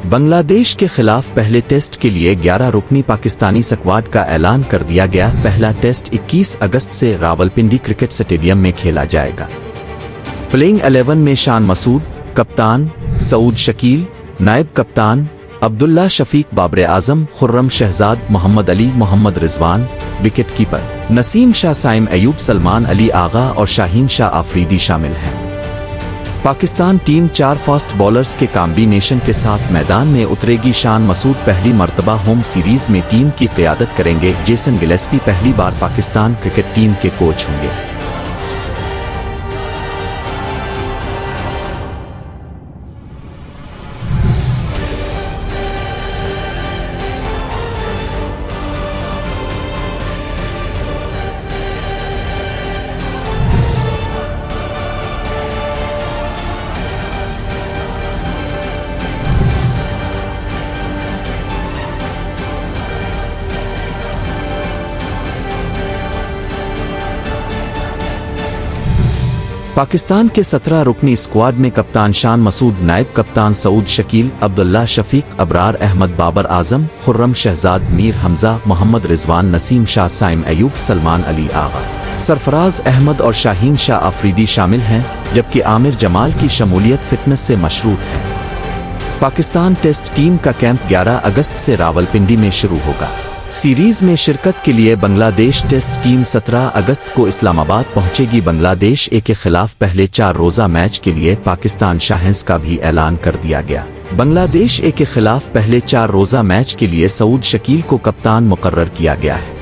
बांग्लादेश के खिलाफ पहले टेस्ट के लिए 11 रुकनी पाकिस्तानी स्क्वाड का ऐलान कर दिया गया। पहला टेस्ट 21 अगस्त से रावलपिंडी क्रिकेट स्टेडियम में खेला जाएगा। प्लेइंग 11 में शान मसूद कप्तान, सऊद शकील नायब कप्तान, अब्दुल्ला शफीक, बाबर आजम, खुर्रम शहजाद, मोहम्मद अली, मोहम्मद रिजवान, विकेट कीपर नसीम शाह, साइम अयूब, सलमान अली आगा और शाहीन शाह आफरीदी शामिल हैं। पाकिस्तान टीम 4 फास्ट बॉलर्स के कॉम्बिनेशन के साथ मैदान में उतरेगी। शान मसूद पहली मर्तबा होम सीरीज में टीम की क़यादत करेंगे। जेसन गिलेस्पी पहली बार पाकिस्तान क्रिकेट टीम के कोच होंगे। पाकिस्तान के 17 रुकनी स्क्वाड में कप्तान शान मसूद, नायब कप्तान सऊद शकील, अब्दुल्ला शफीक, अबरार अहमद, बाबर आजम, खुर्रम शहजाद, मीर हमजा, मोहम्मद रिजवान, नसीम शाह, साइम अयूब, सलमान अली आगा, सरफराज अहमद और शाहीन शाह आफरीदी शामिल हैं, जबकि आमिर जमाल की शमूलियत फिटनेस से मशरूत है। पाकिस्तान टेस्ट टीम का कैंप 11 अगस्त से रावलपिंडी में शुरू होगा। सीरीज में शिरकत के लिए बांग्लादेश टेस्ट टीम 17 अगस्त को इस्लामाबाद पहुंचेगी। बांग्लादेश ए के खिलाफ पहले 4 रोजा मैच के लिए पाकिस्तान शाहिंस का भी ऐलान कर दिया गया। बांग्लादेश ए के खिलाफ पहले 4 रोजा मैच के लिए सऊद शकील को कप्तान मुकर्रर किया गया है।